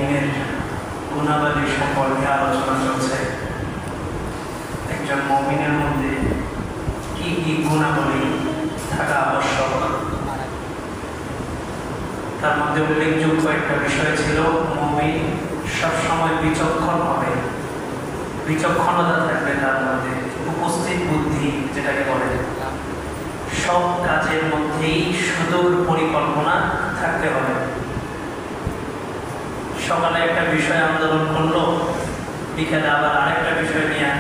মুমিনের গুণাবলী সম্পর্কে আলোচনা চলছে। একজন মুমিনের মধ্যে কি কি গুণাবলী থাকা আবশ্যক, তার মধ্যে উল্লেখযোগ্য একটা বিষয় ছিল মুমিন সবসময় বিচক্ষণ হবে, বিচক্ষণতা থাকবে তার মধ্যে, উপস্থিত বুদ্ধি যেটাকে বলে, সব কাজের মধ্যেই সুদূর পরিকল্পনা থাকতে হবে। সকালে একটা বিষয় আন্দোলন করলো, বিকেলে আবার আরেকটা বিষয় নিয়ে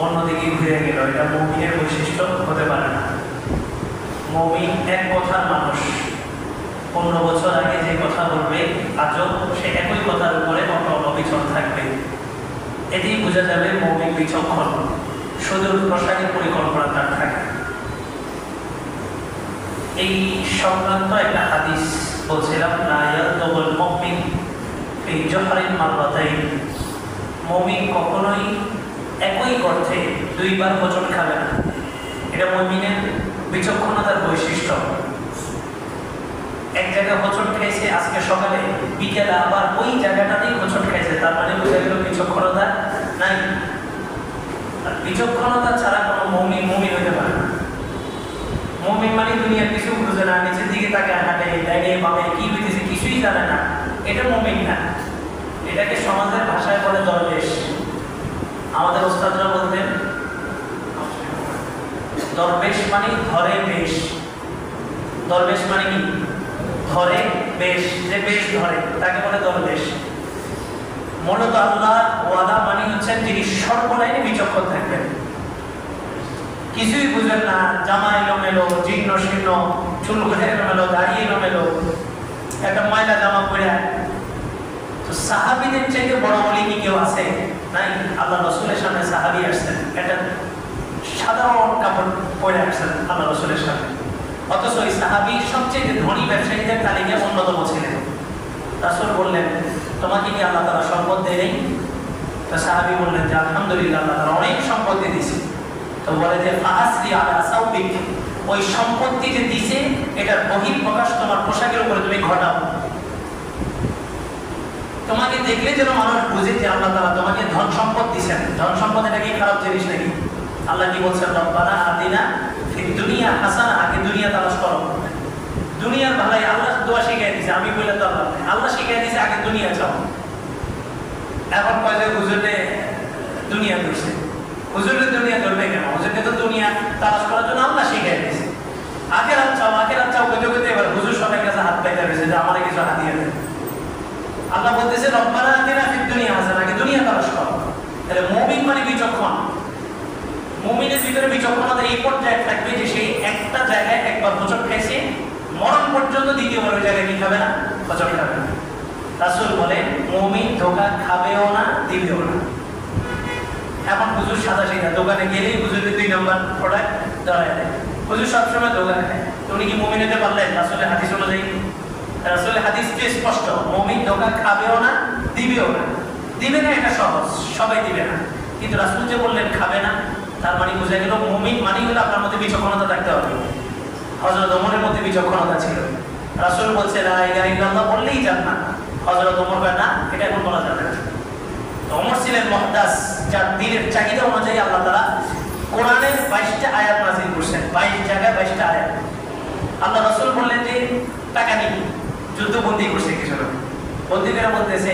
অন্যদিকে ঘুরে গেল, এটা মুমিনের বৈশিষ্ট্য হতে পারে না। মুমিন এক কথার মানুষ, 15 বছর আগে যে কথা বলবে আজও সে একই কথার উপরে অবিচল থাকবে। এতেই বোঝা যাবে মুমিন বিচক্ষণ, সুদূর প্রসারী পরিকল্পনা তার থাকে। এই সংক্রান্ত একটা হাদিস বলছিলাম, লা ইয়াদুল মুমিন ফি জহরিন মাররাতাইন, মুমিন কখনোই একই গর্তে দুইবার হোঁচট খাবে না। এটা মুমিনের বিচক্ষণতার বৈশিষ্ট্য। এক জায়গায় হোঁচট খাইছে আজকে সকালে, বিকেলে আবার ওই জায়গাটাতেই হোঁচট খাইছে, তার মানে বোঝা গেল বিচক্ষণতা নাই। বিচক্ষণতা ছাড়া কোনো মুমিন হতে পারে না। মুমিন মানে দুনিয়ার কিছু বুঝে না, নিচের দিকে তাকে হাঁটে, ডাইনে বামে কি হইতেছে কিছুই জানে না, এটা মুমিন না। এটাকে সমাজের ভাষায় বলে দরবেশ। আমাদের ওস্তাদরা বলতেন দরবেশ মানে ধরে বেশ। দরবেশ মানে কি? ধরে বেশ, যে বেশ ধরে তাকে বলে দরবেশ। মূলত আল্লাহ ওয়ালা মানে হচ্ছেন যিনি সর্বলাইনে বিচক্ষণ থাকবেন, কিছুই বুঝেন না, জামা এলোমেলো, জীর্ণ শীর্ণ, চুল ঘুরে এলোমেলো, দাঁড়িয়ে এলোমেলো, একটা ময়লা জামা পরে। তো সাহাবীদের চাইতে বড় বলি কি কেউ আছে? নাই। আল্লাহ রাসূলের সামনে সাহাবী আসছেন, একটা সাধারণ কাপড় পরে আসছেন আল্লাহ রাসূলের সামনে, অথচ ওই সাহাবী সবচেয়ে ধনী ব্যবসায়ীদের তালিকায় অন্যতম ছিলেন। রাসূল বললেন, তোমাকে কি আল্লাহ তাআলা সম্পদ দেয় নাই? তো সাহাবী বললেন যে আলহামদুলিল্লাহ, আল্লাহ তাআলা অনেক সম্পত্তি দিয়েছে। তো বলে যে ফাসরি আলা সাউবিক, ওই সম্পত্তি যে দিয়েছে এটার বহিঃপ্রকাশ তোমার পোশাকের উপরে তুমি ঘটাও। তোমাকে দেখলে যেন মানুষ বুঝে যে আল্লাহ তাআলা তোমাকে ধন সম্পদ দিয়েছেন। ধন সম্পদ এটা কি খারাপ জিনিস নাকি? আল্লাহ কি বলছেন, রব্বানা আতিনা ফিদ দুনিয়া হাসানা, আগে দুনিয়া তালাশ করো। দুনিয়ার ভালাই আল্লাহ দোয়া শিখিয়ে দিয়েছে, আমি বলে তো আল্লাহ শিখিয়ে দিয়েছে আগে দুনিয়া চাও। এখন কয় যে হুজুরে দুনিয়া ধরছে, হুজুরে দুনিয়া ধরবে কেন? হুজুরকে তো দুনিয়া তালাশ করার জন্য আল্লাহ শিখিয়ে দিয়েছে। আখেরাত চাও কইতে কইতে এবার হুজুর সবার কাছে হাত পাইতে রয়েছে যে আমার কিছু হাতিয়ে দেয়। আল্লাহ বলতেছে রব্বানা আতিনা ফিদ দুনিয়া হাসানা, আগে দুনিয়া তালাশ করো। তাহলে মুমিন মানে বিচক্ষণ। মুমিনের ভিতরে বিচক্ষণতা এই পর্যায়ে থাকবে যে সেই একটা জায়গায় একবার হোঁচট খাইছে, মরণ পর্যন্ত দ্বিতীয়বার ওই জায়গায় কি খাবে না? হোঁচট খাবে না। রাসূল বলেন মুমিন ধোঁকা খাবেও না, দিবেও না। এখন হুজুর সাদা সিধা, দোকানে গেলেই হুজুরের 2 নম্বর প্রোডাক্ট ধরায় দেয়। হুজুর সবসময় ধোঁকা খায়, তো উনি কি মুমিন হতে পারলেন? রাসূলের হাদিস অনুযায়ী, রাসূলের হাদিস স্পষ্ট, মুমিন ধোঁকা খাবেও না, দিবেও না। দিবে না এটা সহজ, সবাই দিবে না, কিন্তু রাসূল যে বললেন খাবে না, তার মানে বোঝা গেল মুমিন মানে হলো আপনার মধ্যে বিচক্ষণতা থাকতে হবে। হযরত ওমরের মধ্যে বিচক্ষণতা ছিল। রাসূল বলছে লা ইলাহা ইল্লাল্লাহ বললেই জান্নাত। হযরত ওমর বলেন না, এটা এখন বলা যাবে না। ওমর ছিলেন মুহদাস, যার দিনের চাহিদা অনুযায়ী আল্লাহ তাআলা কোরআনের 22টা আয়াত নাযিল করেছেন, 22 জায়গায় 22টা আয়াত। আল্লাহ রাসূল বললেন যে টাকা নিন, যুদ্ধবন্দী করছে কিছু লোক, বন্দীরা বলতেছে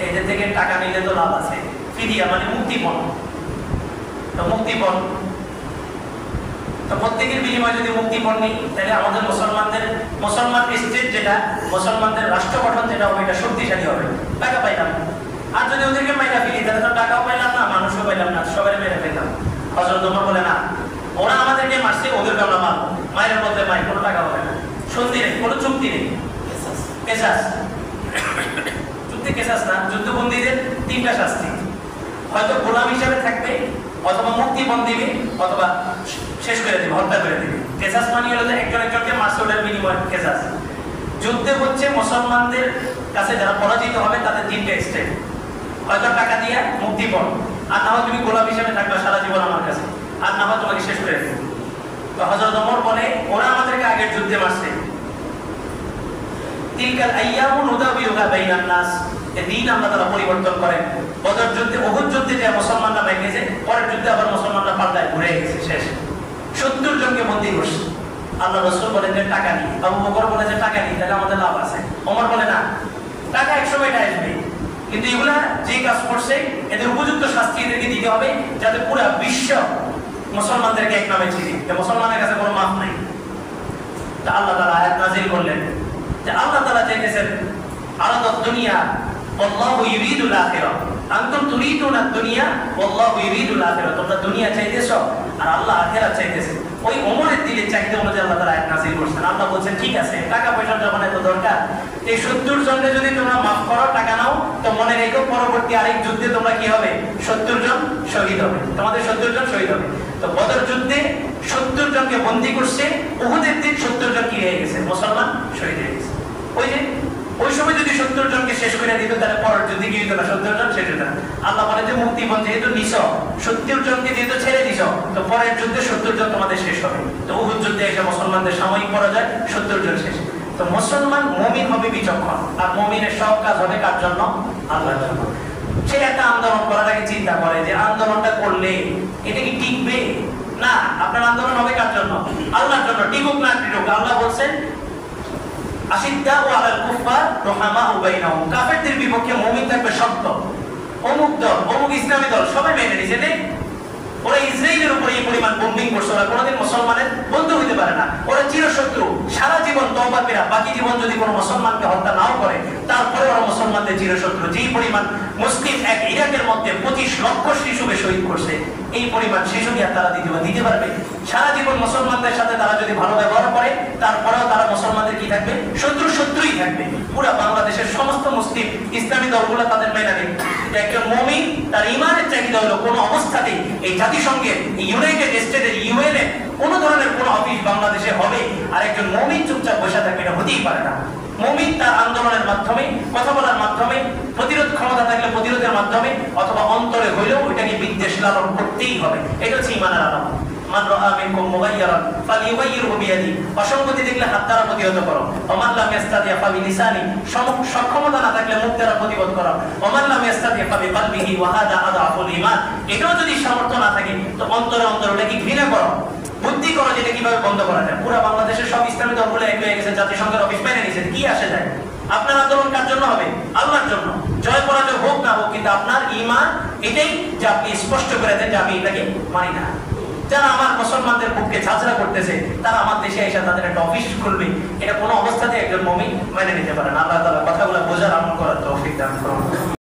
এদের থেকে টাকা নিলে তো লাভ আছে, ফিদিয়া মানে মুক্তিপণ। তো মুক্তিপণ, তো প্রত্যেকের বিনিময়ে যদি মুক্তিপণ নেই, তাহলে আমাদের মুসলমান স্টেট যেটা, মুসলমানদের রাষ্ট্র গঠন যেটা হবে, এটা শক্তিশালী হবে, টাকা পাইলাম। আর যদি ওদেরকে মাইরা ফেলি তাহলে তো টাকাও পাইলাম না, মানুষও পাইলাম না, সবাই মেরে ফেললাম। হযরত ওমর বলে না, ওরা আমাদেরকে মারছে, ওদেরকে আমরা মারবো, মায়ের বদলে মাই, কোনো টাকা হবে না, সন্ধি নেই, কোনো চুক্তি নেই, কেসাস। চুক্তি কেসাস না, যুদ্ধবন্দীদের 3টা শাস্তি, হয়তো গোলাম হিসাবে থাকবে, অথবা মুক্তিপণ দিবে, অথবা শেষ করে দিবে, হত্যা করে দিবে। কেসাস মানে হলো যে একজন একজনকে মারছে, ওটার বিনিময়ে কেসাস। যুদ্ধে হচ্ছে মুসলমানদের কাছে যারা পরাজিত হবে তাদের 3টা স্টেপ, হয়তো টাকা দিয়া মুক্তিপণ, আর না হয় তুমি গোলাম হিসেবে থাকবে সারা জীবন আমার কাছে, আর না হয় তোমাকে শেষ করে দেবে। তো হযরত ওমর বলে ওরা আমাদেরকে আগের যুদ্ধে মারছে, তিলকাল আইয়ামু নুদাবিউহা বাইনান নাস, দিন আল্লাহ তাআলা পরিবর্তন করেন। বদর যুদ্ধে, উহুদ যুদ্ধে যে মুসলমানরা ভেঙেছে, পরের যুদ্ধে আবার মুসলমানরা পাল্টায় ঘুরে গেছে, শেষ। 70 জনকে বন্দী করছে। আল্লাহ রাসূল বলেন যে টাকা নিয়ে, আবু বকর বলে যে টাকা নিয়ে, তাহলে আমাদের লাভ আছে। ওমর বলে না, টাকা এক সময়টা আসবে, কিন্তু এগুলা যে কাজ করছে এদের উপযুক্ত শাস্তি এদেরকে দিতে হবে, যাতে পুরো বিশ্ব মুসলমানদেরকে এক নামে চিনি, যে মুসলমানের কাছে কোনো মাফ নাই। তা আল্লাহ তাআলা আয়াত নাযিল করলেন যে আল্লাহ তাআলা চাইতেছেন আরাদাদ দুনিয়া আল্লাহু ইউরিদুল আখিরাহ, আনতুম তুরিদুনা দুনিয়া আল্লাহু ইউরিদুল আখিরাহ। তোমরা দুনিয়া চাইতেছো আর আল্লাহ আখিরাত চাইতেছে। ওই ওমরের দিলের চাহিদা অনুযায়ী আল্লাহ তাআলা আয়াত নাযিল করেছেন। আল্লাহ বলেন ঠিক আছে, টাকা পয়সার যখন এত দরকার, এই 70 জনকে যদি তোমরা মাফ করো, টাকা নাও, তো মনে রেখো পরবর্তী আরেক যুদ্ধে তোমরা কি হবে, 70 জন শহীদ হবে, তোমাদের 70 জন শহীদ হবে। তো বদর যুদ্ধে 70 জনকে বন্দী করছে, উহুদের দিন 70 জন কি হয়ে গেছে, মুসলমান শহীদ হয়ে গেছে। ওই যে ওই সময় যদি 70 জনকে শেষ করে দিত, তাহলে পরের যুদ্ধে কি হতো না, 70 জন শেষ হতো না। আল্লাহ বলে যে মুক্তিপণ যেহেতু নিছ, 70 জনকে যেহেতু ছেড়ে দিছ, তো পরের যুদ্ধে 70 জন তোমাদের শেষ হবে। তো উহুদ যুদ্ধে এসে মুসলমানদের সাময়িক পরাজয়, 70 জন শেষ। তো মুসলমান মুমিন হবে বিচক্ষণ, আর মুমিনের সব কাজ হবে কার জন্য, আল্লাহর জন্য। সে একটা আন্দোলন করার আগে চিন্তা করে যে আন্দোলনটা করলে এটা কি টিকবে না, আপনার আন্দোলন হবে কার জন্য, আল্লাহর জন্য। টিকুক না টিকুক, আল্লাহ বলছেন আশিদ্দাউ আলাল কুফার রুহামাউ বাইনাহুম, কাফেরদের বিপক্ষে মুমিন থাকবে শক্ত। অমুক দল, অমুক ইসলামী দল সবাই মেনে নিয়েছে যে ওরা ইসরায়েলের উপরে এই পরিমাণ বোম্বিং করছে, ওরা কোনোদিন মুসলমানের বন্ধু হইতে পারে না, ওরা চিরশত্রু। সারা জীবন তওবা করে বাকি জীবন যদি কোনো মুসলমানকে হত্যা নাও করে, তারপরে ওরা মুসলমানদের চিরশত্রু। যেই পরিমাণ মুসলিম এক ইরাকের মধ্যে 25 লক্ষ শিশুকে শহীদ করছে, এই পরিমাণ শিশুকে আর তারা দিতে পারবে? সারা জীবন মুসলমানদের সাথে তারা যদি ভালো ব্যবহার করে, তারপরেও তারা মুসলমানদের কি থাকবে, শত্রুই থাকবে। পুরো বাংলাদেশের সমস্ত মুসলিম ইসলামী দলগুলো তাদের মেনে নেবে। একজন মুমিন তার ঈমানের চাহিদা হলো কোনো অবস্থাতেই এই জাতিসংঘের, ইউনাইটেড স্টেটের, ইউএন এর কোন ধরনের কোন অফিস বাংলাদেশে হবে আর একজন মুমিন চুপচাপ বসে থাকবে, এটা হতেই পারে না। মুমিন তার আন্দোলনের মাধ্যমে, কথা বলার মাধ্যমে, প্রতিরোধ ক্ষমতা থাকলে প্রতিরোধের মাধ্যমে, অথবা অন্তরে হইলেও ওইটাকে বিদ্বেষ লালন করতেই হবে। এটা হচ্ছে ঈমানের আলামত। মান রাআ মিনকুম মুগায়্যারান ফালিয়ুগায়্যিরহু বিয়াদি, অসঙ্গতি দেখলে হাত দ্বারা প্রতিহত করো। ওমান লাম ইস্তাতি ফাবিলিসানি, সক্ষমতা না থাকলে মুখ দ্বারা প্রতিরোধ করো। ওমান লাম ইস্তাতি ফাবিকলবিহি ওয়া হাদা আযআফুল ঈমান, এটাও যদি সামর্থ্য না থাকে তো অন্তরে ওটাকে ঘৃণা করো, বুদ্ধি করো যেটা কিভাবে বন্ধ করা যায়। পুরো বাংলাদেশের সব ইসলামী দলগুলো এক হয়ে গেছে, জাতিসংঘের অফিস মেনে নিয়েছে, কি আসে যায়? আপনার আন্দোলন কার জন্য হবে? আল্লাহর জন্য। জয় পরাজয় হোক না হোক, কিন্তু আপনার ঈমান এটাই যে আপনি স্পষ্ট করে দেন যে আমি এটাকে মানি না। যারা আমার মুসলমানদের পক্ষে ঝাঁঝরা করতেছে, তারা আমার দেশে এসে তাদের একটা অফিস খুলবে, এটা কোনো অবস্থাতে একজন মুমিন মেনে নিতে পারে না। আল্লাহ তাআলা কথাগুলো বোঝার, আমল করার তৌফিক দান করুন।